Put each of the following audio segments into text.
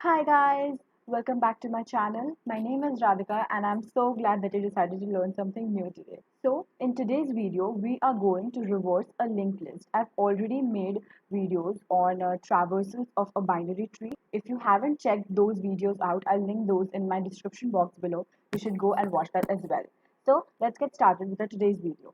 Hi guys, welcome back to my channel. My name is Radhika and I'm so glad that you decided to learn something new today. So, in today's video, we are going to reverse a linked list. I've already made videos on traversals of a binary tree. If you haven't checked those videos out, I'll link those in my description box below. You should go and watch that as well. So, let's get started with today's video.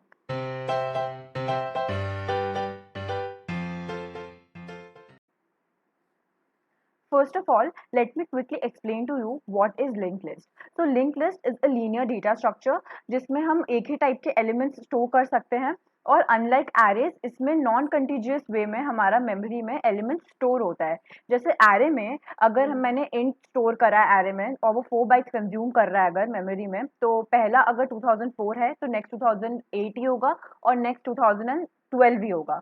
First of all, let me quickly explain to you what is linked list. So linked list is a linear data structure जिसमें हम एक ही type के elements store कर सकते हैं और unlike arrays इसमें non contiguous वे में हमारा मेमोरी में एलिमेंट स्टोर होता है। जैसे एरे में अगर मैंने इंट स्टोर करा है एरे में और वो 4 बाइट्स कंज्यूम कर रहा है अगर मेमोरी में, तो पहला अगर 2004 है तो नेक्स्ट 2008 ही होगा और नेक्स्ट 2012 ही होगा।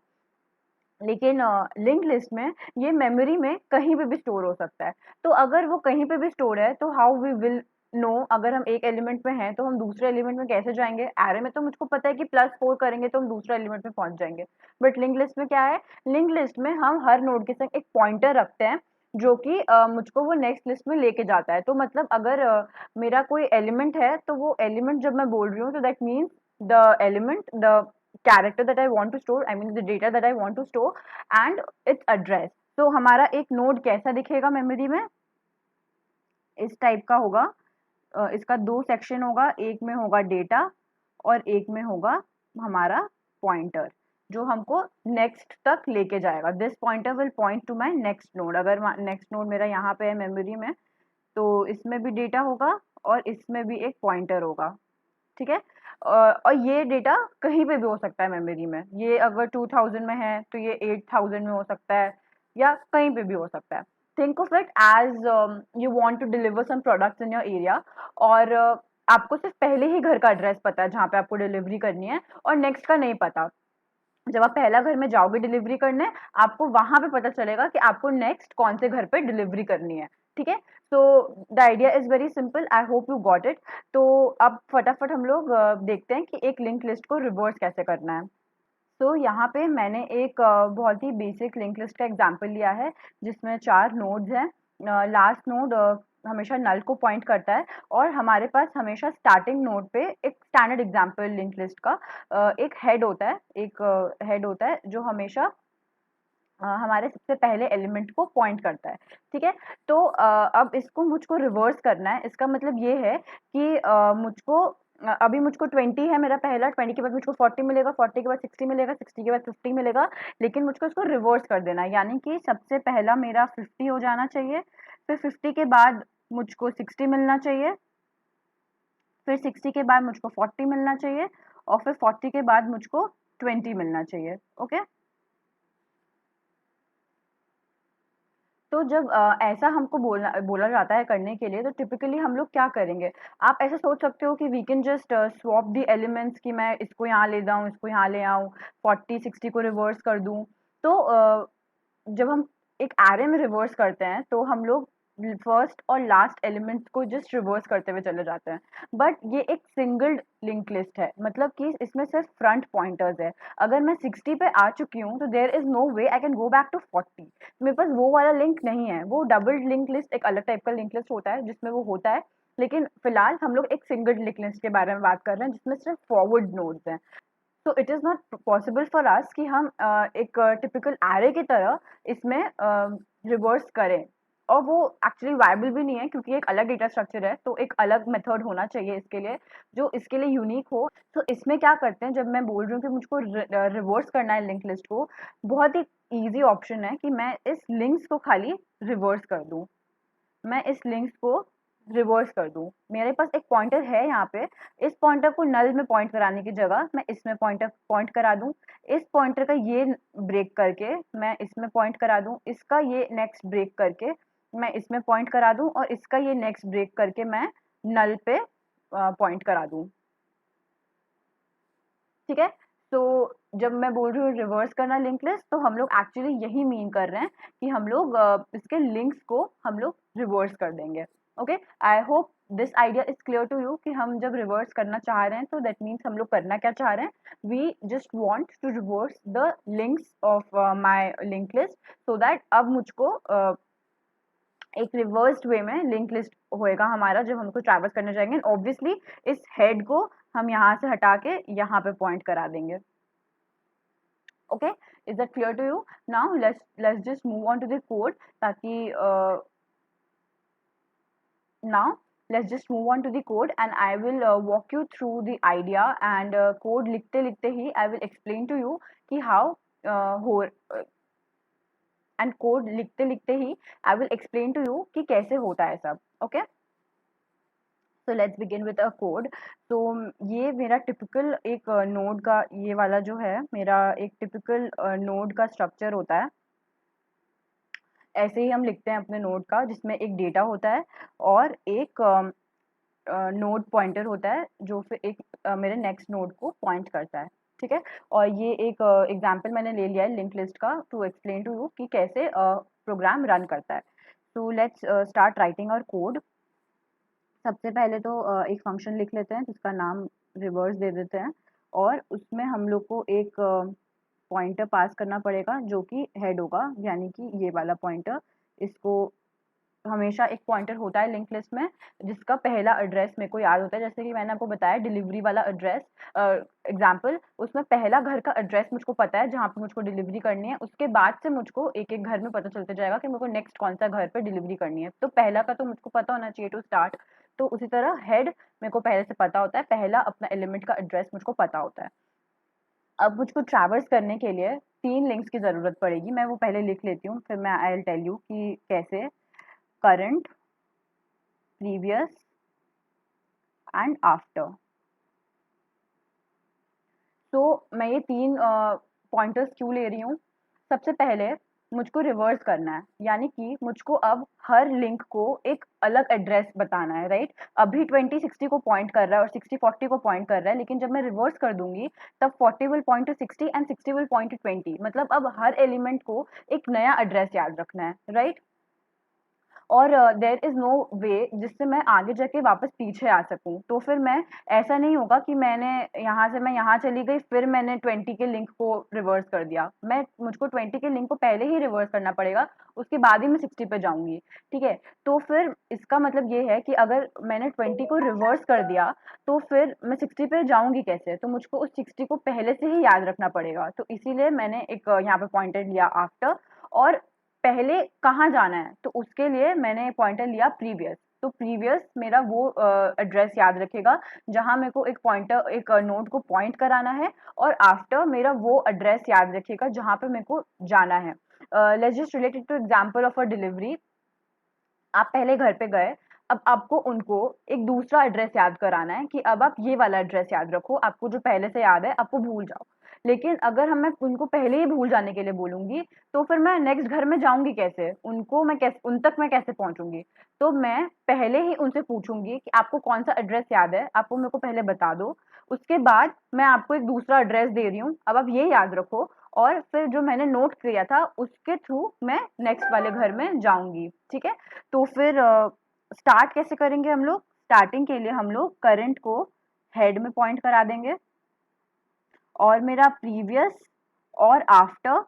लेकिन लिंक्ड लिस्ट में ये मेमोरी में कहीं पे भी स्टोर हो सकता है। तो अगर वो कहीं पे भी स्टोर है तो हाउ वी विल नो अगर हम एक एलिमेंट में हैं तो हम दूसरे एलिमेंट में कैसे जाएंगे? एरे में तो मुझको पता है कि +4 करेंगे तो हम दूसरे एलिमेंट में पहुंच जाएंगे, बट लिंक लिस्ट में क्या है? लिंक लिस्ट में हम हर नोड के संग एक पॉइंटर रखते हैं जो कि मुझको वो नेक्स्ट लिस्ट में लेके जाता है। तो मतलब अगर मेरा कोई एलिमेंट है तो वो एलिमेंट जब मैं बोल रही हूँ तो that means the element, the character that I want to store, I mean the data that I want to store and its address. तो हमारा एक नोड कैसा दिखेगा मेमोरी में? इस टाइप का होगा। इसका दो सेक्शन होगा, एक में होगा डेटा और एक में होगा हमारा पॉइंटर जो हमको नेक्स्ट तक लेके जाएगा। This pointer will point to my next node. अगर नेक्स्ट नोड मेरा यहाँ पे है मेमोरी में तो इसमें भी डेटा होगा और इसमें भी एक पॉइंटर होगा। ठीक है। और ये डेटा कहीं पे भी हो सकता है मेमोरी में। ये अगर 2000 में है तो ये 8000 में हो सकता है या कहीं पे भी हो सकता है। Think of it as you want to deliver some products in your area और आपको सिर्फ पहले ही घर का एड्रेस पता है जहाँ पे आपको डिलीवरी करनी है और नेक्स्ट का नहीं पता। जब आप पहला घर में जाओगे डिलीवरी करने, आपको वहां पे पता चलेगा कि आपको नेक्स्ट कौन से घर पे डिलीवरी करनी है। ठीक है। So the idea is very simple, I hope you got it. तो अब फटाफट हम लोग देखते हैं कि एक लिंक लिस्ट को रिवर्स कैसे करना है। तो यहाँ पे मैंने एक बहुत ही बेसिक लिंक लिस्ट का एग्जांपल लिया है जिसमें 4 नोड्स हैं। लास्ट नोड हमेशा नल को पॉइंट करता है और हमारे पास हमेशा स्टार्टिंग नोड पे एक स्टैंडर्ड एग्जांपल लिंक लिस्ट का एक हेड होता है, एक हेड होता है जो हमेशा हमारे सबसे पहले एलिमेंट को पॉइंट करता है। ठीक है। तो अब इसको मुझको रिवर्स करना है। इसका मतलब ये है कि मुझको अभी मुझको 20 है मेरा पहला, 20 के बाद मुझको 40 मिलेगा, 40 के बाद 60 मिलेगा, 60 के बाद 50 मिलेगा। लेकिन मुझको इसको रिवर्स कर देना है, यानी कि सबसे पहला मेरा 50 हो जाना चाहिए, फिर 50 के बाद मुझको 60 मिलना चाहिए, फिर 60 के बाद मुझको 40 मिलना चाहिए और फिर 40 के बाद मुझको 20 मिलना चाहिए। ओके। तो जब ऐसा हमको बोलना बोला जाता है करने के लिए तो टिपिकली हम लोग क्या करेंगे? आप ऐसा सोच सकते हो कि we can just swap the elements, कि मैं इसको यहाँ ले जाऊँ, इसको यहाँ ले आऊँ, 40-60 को रिवर्स कर दूँ। तो जब हम एक एरे में रिवर्स करते हैं तो हम लोग फर्स्ट और लास्ट एलिमेंट्स को जस्ट रिवर्स करते हुए चले जाते हैं। बट ये एक सिंगल लिंक लिस्ट है, मतलब कि इसमें सिर्फ फ्रंट पॉइंटर्स है। अगर मैं 60 पे आ चुकी हूँ तो there is no way I can go back to 40। मेरे पास वो वाला लिंक नहीं है। वो डबल लिंक लिस्ट एक अलग टाइप का लिंक लिस्ट होता है जिसमें वो होता है, लेकिन फिलहाल हम लोग एक सिंगल लिंक लिस्ट के बारे में बात कर रहे हैं जिसमें सिर्फ फॉरवर्ड नोड्स हैं। तो it is not possible for us कि हम एक टिपिकल एरे की तरह इसमें रिवर्स करें, और वो एक्चुअली वायबल भी नहीं है क्योंकि एक अलग डेटा स्ट्रक्चर है। तो एक अलग मेथड होना चाहिए इसके लिए जो इसके लिए यूनिक हो। तो इसमें क्या करते हैं, जब मैं बोल रही हूँ कि मुझको रिवर्स करना है लिंक लिस्ट को, बहुत ही ईजी ऑप्शन है कि मैं इस लिंक्स को खाली रिवर्स कर दूँ। मैं इस लिंक्स को रिवर्स कर दूं। मेरे पास एक पॉइंटर है यहाँ पे, इस पॉइंटर को नल में पॉइंट कराने की जगह मैं इसमें पॉइंटर पॉइंट करा दूं। इस पॉइंटर का ये ब्रेक करके मैं इसमें पॉइंट करा दूं, इसका ये नेक्स्ट ब्रेक करके मैं इसमें पॉइंट करा दूं और इसका ये नेक्स्ट ब्रेक करके मैं नल पे पॉइंट करा दूं। ठीक है। तो जब मैं बोल रही हूँ रिवर्स करना लिंक लिस्ट, तो हम लोग एक्चुअली यही मीन कर रहे हैं कि हम लोग इसके लिंक्स को हम लोग रिवर्स कर देंगे। Okay. I hope this idea is clear to you कि हम जब रिवर्स करना चाह रहे हैं तो दैट मीन्स हम लोग करना क्या चाह रहे हैं? We just want to reverse the links of my link list so that अब मुझको एक रिवर्स्ड वे में लिंक लिस्ट होएगा हमारा जब हमको ट्रैवर्स करने जाएंगे। ऑब्वियसली इस हेड को हम यहाँ से हटा के यहाँ पे पॉइंट करा देंगे। Okay, is that clear to you? Now let's just move on to the code, ताकि now let's just move on to the code and I will walk you through the idea and code लिखते लिखते ही I will explain to you कि how हो and code लिखते लिखते ही I will explain to you कि कैसे होता है सब। okay, so let's begin with a code। तो ये मेरा टिपिकल एक नोड का, ये वाला जो है मेरा एक टिपिकल नोड का स्ट्रक्चर होता है। ऐसे ही हम लिखते हैं अपने नोड का, जिसमें एक डेटा होता है और एक नोड पॉइंटर होता है जो फिर एक मेरे नेक्स्ट नोड को पॉइंट करता है। ठीक है, और ये एक एग्जांपल मैंने ले लिया है लिंक लिस्ट का टू एक्सप्लेन टू यू कि कैसे प्रोग्राम रन करता है। So let's start writing our code. सबसे पहले तो एक फंक्शन लिख लेते हैं जिसका नाम रिवर्स दे देते हैं, और उसमें हम लोग को एक पॉइंटर पास करना पड़ेगा जो कि हेड होगा, यानी कि ये वाला पॉइंटर। इसको हमेशा एक पॉइंटर होता है लिंक लिस्ट में जिसका पहला एड्रेस मेरे को याद होता है। जैसे कि मैंने आपको बताया डिलीवरी वाला एड्रेस एग्जाम्पल, उसमें पहला घर का एड्रेस मुझको पता है जहाँ पे मुझको डिलीवरी करनी है। उसके बाद से मुझको एक एक घर में पता चलते जाएगा कि मुझको नेक्स्ट कौन सा घर पे डिलीवरी करनी है। तो पहला का तो मुझको पता होना चाहिए टू स्टार्ट। तो उसी तरह हेड मेरे को पहले से पता होता है, पहला अपना एलिमेंट का एड्रेस मुझको पता होता है। अब मुझको ट्रैवर्स करने के लिए 3 लिंक्स की ज़रूरत पड़ेगी। मैं वो पहले लिख लेती हूँ, फिर मैं आई विल टेल यू कि कैसे। Current, previous and after. तो मैं ये 3 पॉइंटर्स क्यों ले रही हूँ? सबसे पहले मुझको रिवर्स करना है, यानी कि मुझको अब हर लिंक को एक अलग एड्रेस बताना है, राइट? अभी 20 60 को पॉइंट कर रहा है और 60 40 को पॉइंट कर रहा है, लेकिन जब मैं रिवर्स कर दूंगी तब 40 will point to 60 and 60 will point to 20। मतलब अब हर एलिमेंट को एक नया एड्रेस याद रखना है, राइट? और देयर इज़ नो वे जिससे मैं आगे जाके वापस पीछे आ सकूँ। तो फिर मैं, ऐसा नहीं होगा कि मैंने यहाँ से मैं यहाँ चली गई फिर मैंने 20 के लिंक को रिवर्स कर दिया। मुझको 20 के लिंक को पहले ही रिवर्स करना पड़ेगा, उसके बाद ही मैं 60 पे जाऊँगी। ठीक है? तो फिर इसका मतलब ये है कि अगर मैंने 20 को रिवर्स कर दिया तो फिर मैं 60 पे जाऊँगी कैसे? तो मुझको उस 60 को पहले से ही याद रखना पड़ेगा। तो इसीलिए मैंने एक यहाँ पे पॉइंटर लिया आफ्टर, और पहले कहाँ जाना है तो उसके लिए मैंने पॉइंटर लिया प्रीवियस। तो प्रीवियस मेरा वो एड्रेस याद रखेगा जहाँ मेरे को एक पॉइंटर, एक नोड को पॉइंट कराना है, और आफ्टर मेरा वो एड्रेस याद रखेगा जहाँ पे मेरे को जाना है। Let's just related two example of a delivery. आप पहले घर पे गए, अब आपको उनको एक दूसरा एड्रेस याद कराना है कि अब आप ये वाला एड्रेस याद रखो, आपको जो पहले से याद है आपको भूल जाओ। लेकिन अगर मैं उनको पहले ही भूल जाने के लिए बोलूंगी तो फिर मैं नेक्स्ट घर में जाऊंगी कैसे? उनको मैं कैसे, उन तक मैं कैसे पहुंचूंगी? तो मैं पहले ही उनसे पूछूंगी कि आपको कौन सा एड्रेस याद है, आप वो मेरे को पहले बता दो। उसके बाद मैं आपको एक दूसरा एड्रेस दे रही हूँ, अब आप ये याद रखो, और फिर जो मैंने नोट किया था उसके थ्रू मैं नेक्स्ट वाले घर में जाऊंगी। ठीक है? तो फिर स्टार्ट कैसे करेंगे हम लोग? स्टार्टिंग के लिए हम लोग करंट को हेड में पॉइंट करा देंगे, और मेरा प्रीवियस और आफ्टर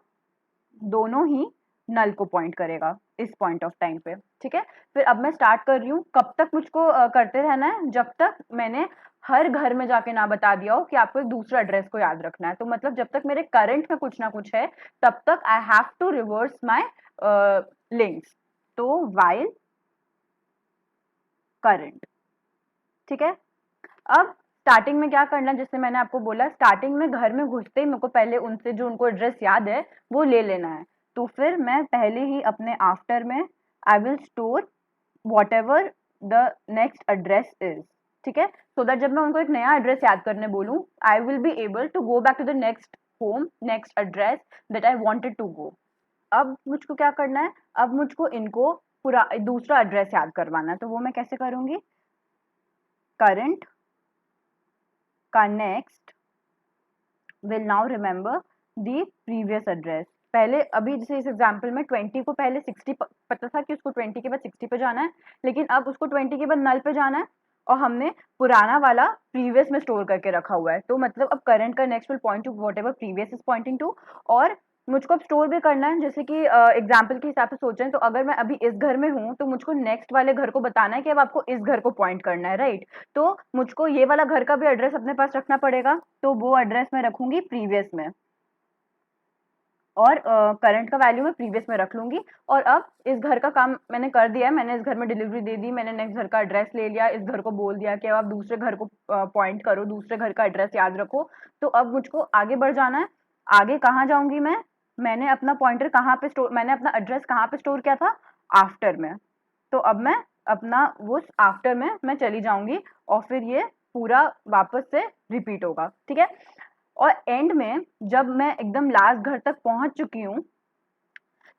दोनों ही नल को पॉइंट करेगा इस पॉइंट ऑफ टाइम पे। ठीक है? फिर अब मैं स्टार्ट कर रही हूँ। कब तक मुझको करते रहना है? जब तक मैंने हर घर में जाके ना बता दिया हो कि आपको एक दूसरा एड्रेस को याद रखना है। तो मतलब जब तक मेरे करंट में कुछ ना कुछ है तब तक I have to reverse my links. तो वाइल करंट। ठीक है? अब स्टार्टिंग में क्या करना है, जैसे मैंने आपको बोला स्टार्टिंग में घर में घुसते ही मेरे को पहले उनसे जो उनको एड्रेस याद है वो ले लेना है। तो फिर मैं पहले ही अपने आफ्टर में I will store what ever the next address is. ठीक है? सो दैट जब मैं उनको एक नया एड्रेस याद करने बोलूँ I will be able to go back to the next home, next address that I wanted to go. अब मुझको क्या करना है? अब मुझको इनको पूरा दूसरा एड्रेस याद करवाना है। तो वो मैं कैसे करूंगी? करंट का next will now remember the previous address. पहले अभी जैसे इस एग्जांपल में 20 को पहले 60 पता था कि उसको 20 के बाद 60 पे जाना है, लेकिन अब उसको 20 के बाद नल पे जाना है, और हमने पुराना वाला प्रीवियस में स्टोर करके रखा हुआ है। तो मतलब अब करंट का next will point to whatever previous is pointing to, और मुझको अब स्टोर भी करना है, जैसे कि एग्जाम्पल के हिसाब से सोचें तो अगर मैं अभी इस घर में हूँ तो मुझको नेक्स्ट वाले घर को बताना है कि अब आपको इस घर को पॉइंट करना है, राइट। तो मुझको ये वाला घर का भी एड्रेस अपने पास रखना पड़ेगा, तो वो एड्रेस मैं रखूंगी प्रीवियस में, और करंट का वैल्यू मैं प्रीवियस में रख लूंगी। और अब इस घर का काम मैंने कर दिया है, मैंने इस घर में डिलीवरी दे दी, मैंने नेक्स्ट घर का एड्रेस ले लिया, इस घर को बोल दिया कि अब आप दूसरे घर को पॉइंट करो, दूसरे घर का एड्रेस याद रखो। तो अब मुझको आगे बढ़ जाना है। आगे कहाँ जाऊंगी मैं, मैंने अपना पॉइंटर कहाँ पे स्टोर, मैंने अपना एड्रेस कहाँ पे स्टोर किया था, आफ्टर में। तो अब मैं अपना वो आफ्टर में मैं चली जाऊंगी, और फिर ये पूरा वापस से रिपीट होगा, ठीक है। और एंड में जब मैं एकदम लास्ट घर तक पहुंच चुकी हूँ,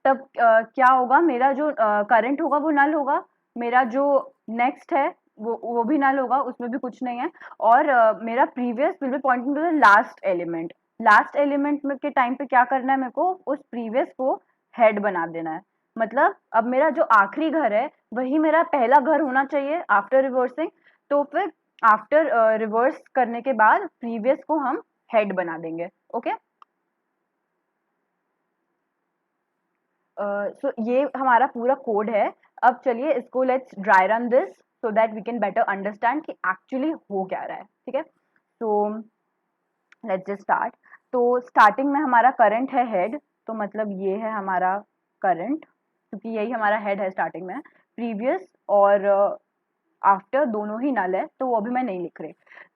तब क्या होगा, मेरा जो करंट होगा वो नल होगा, मेरा जो नेक्स्ट है वो भी नल होगा, उसमें भी कुछ नहीं है। और मेरा previous will be pointing to the last element. Last element में के टाइम पे क्या करना है, मेरे को उस प्रीवियस को हेड बना देना है। मतलब अब मेरा जो आखिरी घर है वही मेरा पहला घर होना चाहिए आफ्टर रिवर्सिंग। तो फिर आफ्टर रिवर्स करने के बाद प्रीवियस को हम हेड बना देंगे, ओके। सो ये हमारा पूरा कोड है। अब चलिए इसको let's dry run this so that we can better understand कि एक्चुअली हो क्या रहा है, ठीक है। So let's just start. तो स्टार्टिंग में हमारा करंट है हेड, तो मतलब ये है हमारा करंट, क्योंकि यही हमारा हेड है स्टार्टिंग में। प्रीवियस और आफ्टर दोनों ही नल है, तो वो भी मैं नहीं लिख रही।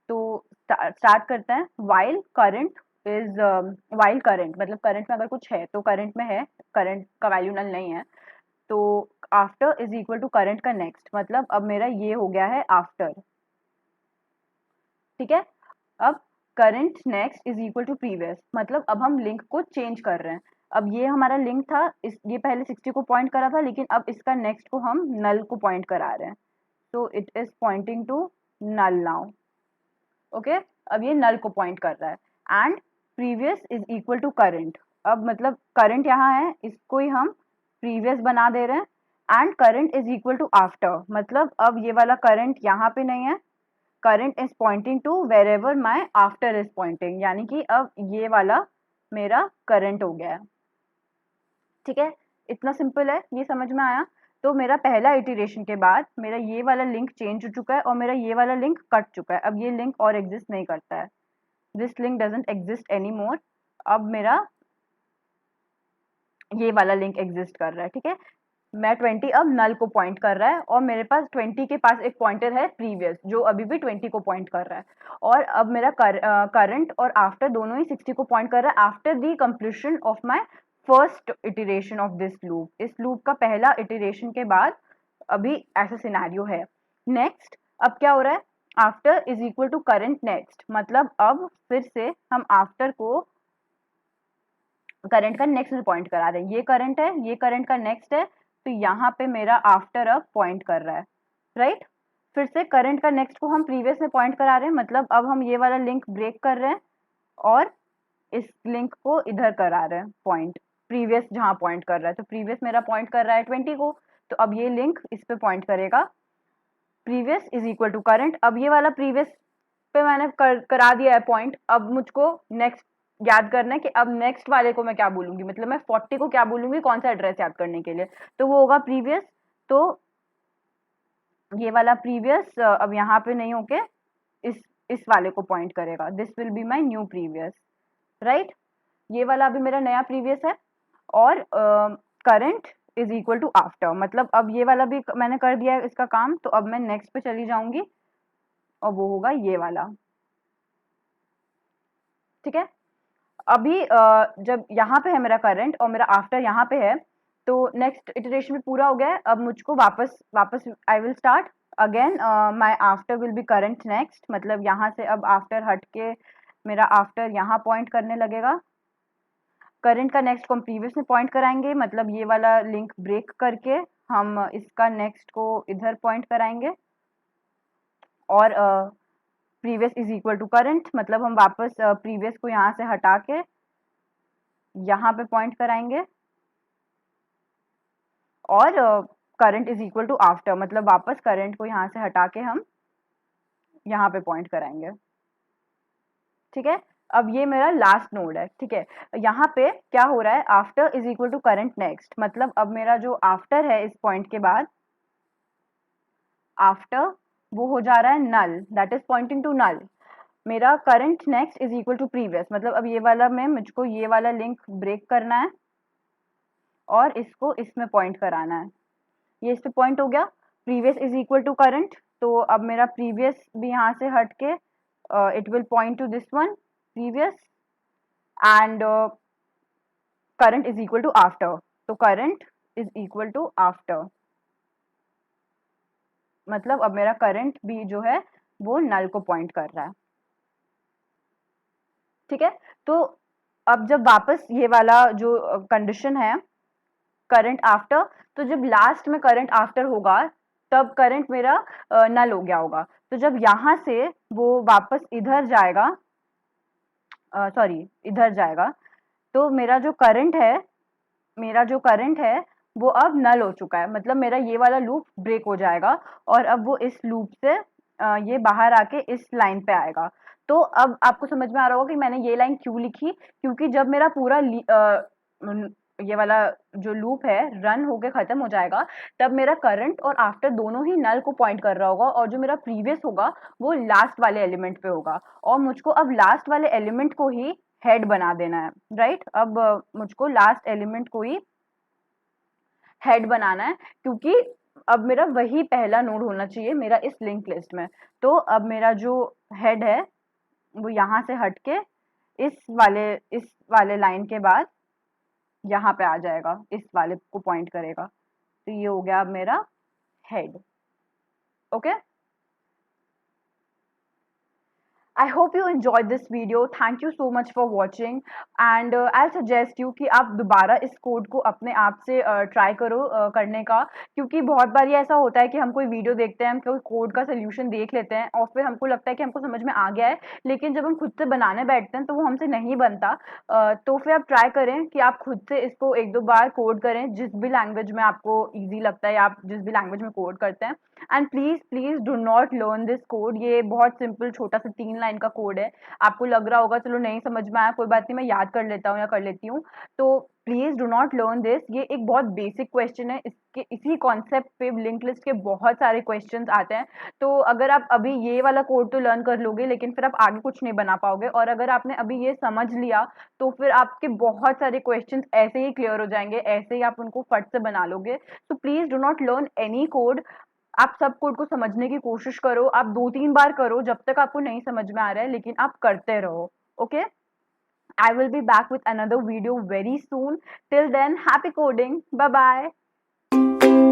तो स्टार्ट करते हैं। While current is, while current मतलब करंट में अगर कुछ है तो करंट में है, करंट का वैल्यू नल नहीं है। तो after is equal to current का नेक्स्ट, मतलब अब मेरा ये हो गया है आफ्टर, ठीक है। अब current next is equal to previous, मतलब अब हम लिंक को चेंज कर रहे हैं। अब ये हमारा लिंक था, इस ये पहले 60 को पॉइंट करा था, लेकिन अब इसका नेक्स्ट को हम नल को पॉइंट करा रहे हैं। तो it is pointing to null now, okay. अब ये नल को पॉइंट कर रहा है। And previous is equal to current, अब मतलब करंट यहाँ है, इसको ही हम प्रीवियस बना दे रहे हैं। And current is equal to after, मतलब अब ये वाला करंट यहाँ पे नहीं है, current is pointing to wherever my after is pointing, यानी कि अब ये वाला मेरा करंट हो गया है, ठीक है। इतना सिंपल है, ये समझ में आया। तो मेरा पहला इटरेशन के बाद मेरा ये वाला लिंक चेंज हो चुका है और मेरा ये वाला लिंक कट चुका है, अब ये लिंक और एग्जिस्ट नहीं करता है, this link doesn't exist any more. अब मेरा ये वाला लिंक एग्जिस्ट कर रहा है, ठीक है। मैं 20 अब नल को पॉइंट कर रहा है, और मेरे पास 20 के पास एक पॉइंटर है प्रीवियस जो अभी भी 20 को पॉइंट कर रहा है। और अब मेरा करंट और आफ्टर दोनों ही 60 को पॉइंट कर रहा है after the completion of my first iteration of this loop. इस लूप का पहला इटरेशन के बाद अभी ऐसा सिनेरियो है। नेक्स्ट अब क्या हो रहा है, after is equal to current next, मतलब अब फिर से हम आफ्टर को करंट का नेक्स्ट में पॉइंट करा रहे हैं। ये करंट है, ये करंट का नेक्स्ट है, तो यहाँ पे मेरा आफ्टर अब पॉइंट कर रहा है, राइट। फिर से करंट का नेक्स्ट को हम प्रीवियस में पॉइंट करा रहे हैं, मतलब अब हम ये वाला लिंक ब्रेक कर रहे हैं और इस लिंक को इधर करा रहे हैं पॉइंट, प्रीवियस जहाँ पॉइंट कर रहा है। तो प्रीवियस मेरा पॉइंट कर रहा है 20 को, तो अब ये लिंक इस पे पॉइंट करेगा, previous is equal to current. अब ये वाला प्रीवियस पे मैंने करा दिया है पॉइंट, अब मुझको नेक्स्ट याद करना है कि अब नेक्स्ट वाले को मैं क्या बोलूंगी, मतलब मैं 40 को क्या बोलूंगी, कौन सा एड्रेस याद करने के लिए, तो वो होगा प्रीवियस। तो ये वाला प्रीवियस अब यहाँ पे नहीं होके इस वाले को पॉइंट करेगा, this will be my new previous, right. ये वाला अभी मेरा नया प्रीवियस है। और current is equal to after, मतलब अब ये वाला भी मैंने कर दिया है इसका काम, तो अब मैं नेक्स्ट पे चली जाऊंगी और वो होगा ये वाला, ठीक है। अभी जब यहाँ पे है मेरा करंट और मेरा आफ्टर यहाँ पे है, तो नेक्स्ट इटरेशन भी पूरा हो गया है। अब मुझको वापस वापस I will start again, my after will be current next, मतलब यहाँ से अब आफ्टर हट के मेरा आफ्टर यहाँ पॉइंट करने लगेगा। करंट का नेक्स्ट को हम प्रीवियस में पॉइंट कराएंगे, मतलब ये वाला लिंक ब्रेक करके हम इसका नेक्स्ट को इधर पॉइंट कराएंगे। और previous is equal to current, मतलब हम वापस प्रीवियस को यहाँ से हटा के यहाँ पे पॉइंट कराएंगे। और current is equal to after, मतलब वापस करंट को यहाँ से हटा के हम यहाँ पे पॉइंट कराएंगे, ठीक है। अब ये मेरा लास्ट नोड है, ठीक है। यहाँ पे क्या हो रहा है, after is equal to current next, मतलब अब मेरा जो आफ्टर है इस पॉइंट के बाद, आफ्टर वो हो जा रहा है null, that is pointing to null. मेरा current next is equal to previous, मतलब अब ये वाला में मुझको ये वाला लिंक ब्रेक करना है और इसको इसमें पॉइंट कराना है। ये इस पे पॉइंट हो गया, previous is equal to current, तो अब मेरा प्रीवियस भी यहाँ से हट के it will point to this one previous, and current is equal to after, तो current is equal to after, मतलब अब मेरा करंट भी जो है वो नल को पॉइंट कर रहा है, ठीक है। तो अब जब वापस ये वाला जो कंडीशन है करंट आफ्टर, तो जब लास्ट में करंट आफ्टर होगा तब करंट मेरा नल हो गया होगा। तो जब यहाँ से वो वापस इधर जाएगा, सॉरी इधर जाएगा, तो मेरा जो करंट है वो अब नल हो चुका है, मतलब मेरा ये वाला लूप ब्रेक हो जाएगा और अब वो इस लूप से ये बाहर आके इस लाइन पे आएगा। तो अब आपको समझ में आ रहा होगा कि मैंने ये लाइन क्यों लिखी, क्योंकि जब मेरा पूरा ये वाला जो लूप है रन होके खत्म हो जाएगा, तब मेरा करंट और आफ्टर दोनों ही नल को पॉइंट कर रहा होगा और जो मेरा प्रीवियस होगा वो लास्ट वाले एलिमेंट पे होगा, और मुझको अब लास्ट वाले एलिमेंट को ही हेड बना देना है, राइट। अब मुझको लास्ट एलिमेंट को ही हेड बनाना है, क्योंकि अब मेरा वही पहला नोड होना चाहिए मेरा इस लिंक लिस्ट में। तो अब मेरा जो हेड है वो यहाँ से हट के इस वाले लाइन के बाद यहाँ पे आ जाएगा, इस वाले को पॉइंट करेगा, तो ये हो गया अब मेरा head, okay. I hope you enjoyed this video. Thank you so much for watching, and I'll suggest you कि आप दोबारा इस कोड को अपने आप से ट्राई करो करने का, क्योंकि बहुत बार ये ऐसा होता है कि हम कोई वीडियो देखते हैं, हम कोई कोड का सोल्यूशन देख लेते हैं और फिर हमको लगता है कि हमको समझ में आ गया है, लेकिन जब हम खुद से बनाने बैठते हैं तो वो हमसे नहीं बनता। तो फिर आप ट्राई करें कि आप खुद से इसको एक दो बार कोड करें, जिस भी लैंग्वेज में आपको ईजी लगता है या आप जिस भी लैंग्वेज में कोड करते हैं। And please please do not learn this code, ये बहुत सिंपल छोटा सा 3 लाइन का कोड है। आपको लग रहा होगा चलो नहीं समझ में आया, कोई बात नहीं, मैं याद कर लेता हूँ या कर लेती हूँ, तो please do not learn this. ये एक बहुत बेसिक क्वेश्चन है, इसके इसी कॉन्सेप्ट पे लिंक लिस्ट के बहुत सारे क्वेश्चंस आते हैं। तो अगर आप अभी ये वाला कोड तो लर्न कर लोगे, लेकिन फिर आप आगे कुछ नहीं बना पाओगे, और अगर आपने अभी ये समझ लिया तो फिर आपके बहुत सारे क्वेश्चंस ऐसे ही क्लियर हो जाएंगे, ऐसे ही आप उनको फट से बना लोगे। तो please do not learn any code, आप सब कोड को समझने की कोशिश करो, आप 2-3 बार करो जब तक आपको नहीं समझ में आ रहा है, लेकिन आप करते रहो, okay. I will be back with another video very soon. Till then, happy coding. Bye bye.